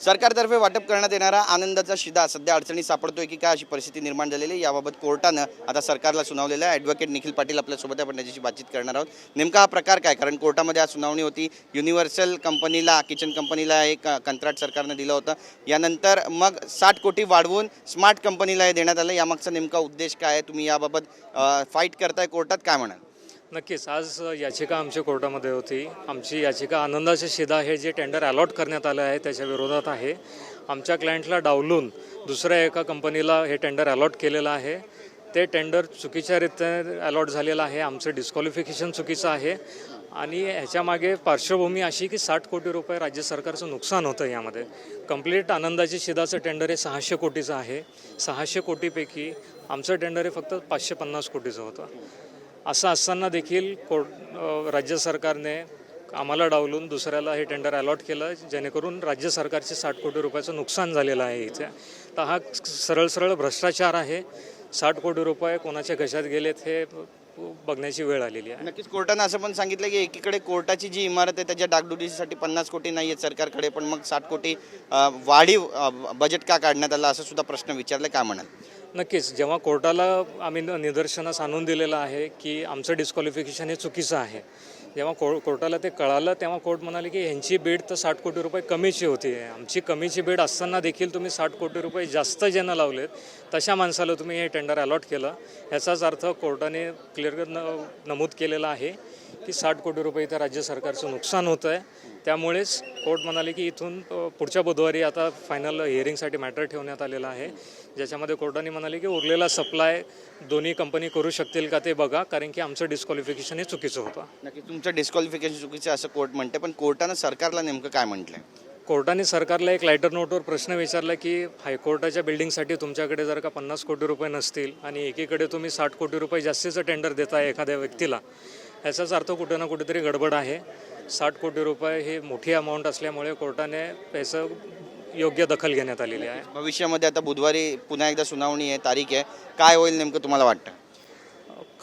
सरकारतर्फे वाटप करण्यात येणारा आनंदाचा शिधा सध्या अडचणीत सापडतोय की काय, अशी परिस्थिती निर्माण झालेली आहे। याबाबत कोर्टानं आता सरकारला सुनावलेलं आहे। ॲडव्होकेट निखिल पाटील आपल्यासोबत आहे, आपण त्याच्याशी बातचीत करणार आहोत। नेमका हा प्रकार काय, कारण कोर्टामध्ये आज सुनावणी होती। युनिव्हर्सल कंपनीला, किचन कंपनीला एक कंत्राट सरकारनं दिलं होतं। यानंतर मग 60 कोटी वाढवून स्मार्ट कंपनीला हे देण्यात आलं। यामागचा नेमका उद्देश काय आहे, तुम्ही याबाबत फाईट करताय कोर्टात, काय म्हणाल? नक्कीच आज याचिका आमच्या कोर्टामध्ये होती। आमची याचिका आनंदाचे शिधा हे जे टेंडर अलॉट करण्यात आलं आहे त्याच्या विरोधात आहे। आमच्या क्लायंटला डावलून दुसऱ्या एका कंपनीला हे टेंडर अलॉट केलेलं आहे। ते टेंडर चुकीच्यारीत्या अलॉट झालेलं आहे। आमचं डिस्क्वालिफिकेशन चुकीचं आहे आणि ह्याच्यामागे पार्श्वभूमी अशी की 60 कोटी रुपये राज्य सरकारचं नुकसान होतं। यामध्ये कंप्लीट आनंदाची शिधाचं टेंडर हे 600 कोटीचं आहे। 600 कोटीपैकी आमचं टेंडर हे फक्त 550 कोटीचं होतं। असं असताना देखील राज्य सरकारने आम्हाला डावलून दुसऱ्याला हे टेंडर अलॉट केलं, जेणेकरून राज्य सरकारचे 60 कोटी रुपयाचं नुकसान झालेलं आहे इथे। तर हा सरळ भ्रष्टाचार आहे। 60 कोटी रुपये कोणाच्या खिशात गेलेत हे बघण्याची वेळ आलेली आहे। नक्कीच कोर्टानं असं पण सांगितलं की एकीकडे कोर्टाची जी इमारत आहे त्याच्या डागडुजीसाठी 50 कोटी नाही आहेत सरकारकडे, पण मग 60 कोटी वाढीव बजेट का काढण्यात आलं, असं सुद्धा प्रश्न विचारले, काय म्हणाल? नक्कीच जेव्हा कोर्टाला आम्ही निदर्शनास आणून दिलेलं आहे की आमचं डिस्क्वालिफिकेशन हे चुकीचं आहे, जेव्हा कोर्टाला ते कळालं तेव्हा कोर्ट म्हणाले की ह्यांची बीड तर 60 कोटी रुपये कमीची होती। आमची कमीची बीड असताना देखील तुम्ही 60 कोटी रुपये जास्त ज्यांना लावलेत तशा माणसाला तुम्ही हे टेंडर अलॉट केलं। याचाच अर्थ कोर्टाने क्लिअर नमूद केलेला आहे की 60 कोटी रुपये इथं राज्य सरकारचं नुकसान होतं आहे। त्यामुळेच कोर्ट म्हणाले की इथून पुढच्या बुधवारी आता फायनल हिअरिंगसाठी मॅटर ठेवण्यात आलेला आहे, ज्याच्यामध्ये कोर्टाने म्हणाले की उरलेला सप्लाय दोन्ही कंपनी करू शकतील का ते बघा, कारण की आमचं डिस्क्वालिफिकेशन हे चुकीचं होतं। नक्की तुमचं डिस्क्वालिफिकेशन चुकीचं असं कोर्ट म्हणते, पण कोर्टानं सरकारला नेमकं काय म्हटलंय? कोर्टाने सरकारला एक लायटर नोटवर प्रश्न विचारला की हायकोर्टाच्या बिल्डिंगसाठी तुमच्याकडे जर का 50 कोटी रुपये नसतील आणि एकीकडे तुम्ही 60 कोटी रुपये जास्तीचं टेंडर देताय एखाद्या व्यक्तीला, याचाच अर्थ कुठे ना कुठेतरी गडबड आहे। 60 कोटी रुपये ही मोठी अमाऊंट असल्यामुळे कोर्टाने त्याचं योग्य दखल घेण्यात आलेली आहे। भविष्यामध्ये आता बुधवारी पुन्हा एकदा सुनावणी आहे, तारीख आहे, काय होईल नेमकं तुम्हाला वाटतं?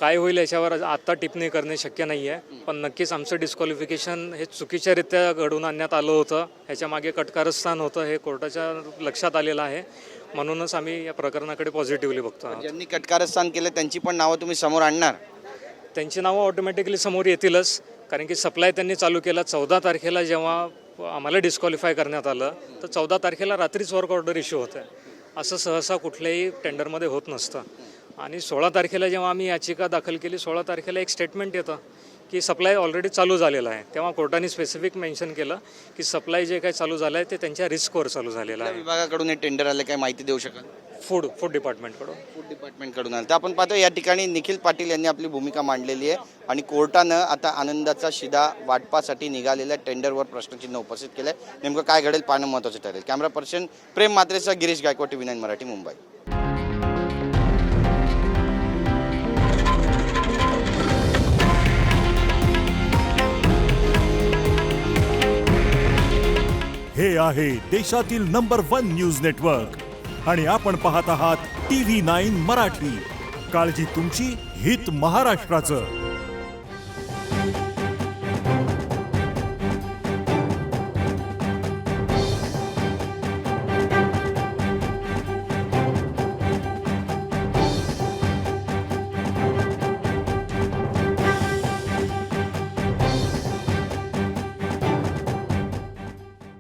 काय होईल याच्यावर आत्ता टिप्पणी करणे शक्य नाही आहे, पण नक्कीच आमचं डिस्क्वालिफिकेशन हे चुकीच्यारित्या घडवून आणण्यात आलं होतं। ह्याच्यामागे कटकारस्थान होतं हे कोर्टाच्या लक्षात आलेलं आहे, म्हणूनच आम्ही या प्रकरणाकडे पॉझिटिव्हली बघतो। ज्यांनी कटकारस्थान केलं त्यांची पण नावं तुम्ही समोर आणणार? त्यांची नावं ऑटोमॅटिकली समोर येतीलच, कारण की सप्लाय त्यांनी चालू केला 14 तारखेला। जेव्हा आम्हाला डिस्क्वालिफाय करण्यात आलं तर 14 तारखेला रात्रीच वर्क ऑर्डर इश्यू होतं। असं सहसा कुठल्याही टेंडरमध्ये होत नसतं। आणि 16 तारखेला जेव्हा आम्ही याचिका दाखल केली, 16 तारखेला एक स्टेटमेंट येतं की सप्लाय ऑलरेडी चालू झालेला आहे। तेव्हा कोर्टाने स्पेसिफिक मेन्शन केलं की सप्लाय जे काही चालू झालं आहे ते त्यांच्या रिस्कवर चालू झालेलं आहे। विभागाकडून हे टेंडर आले, काय माहिती देऊ शकाल? फूड डिपार्टमेंटकडून आलं। तर आपण पाहतो या ठिकाणी निखिल पाटील यांनी आपली भूमिका मांडलेली आहे आणि कोर्टानं आता आनंदाचा शिधा वाटपासाठी निघालेल्या टेंडरवर प्रश्नचिन्ह उपस्थित केलं आहे। नेमकं काय घडेल पाहणं महत्त्वाचं ठरेल। कॅमेरा पर्सन प्रेम मात्रेसह गिरीश गायकवाड, TV9 मराठी, मुंबई। हे आहे देशातील नंबर 1 न्यूज नेटवर्क आणि आपण पाहत आहात TV9 मराठी। काळजी तुमची, हित महाराष्ट्राचं।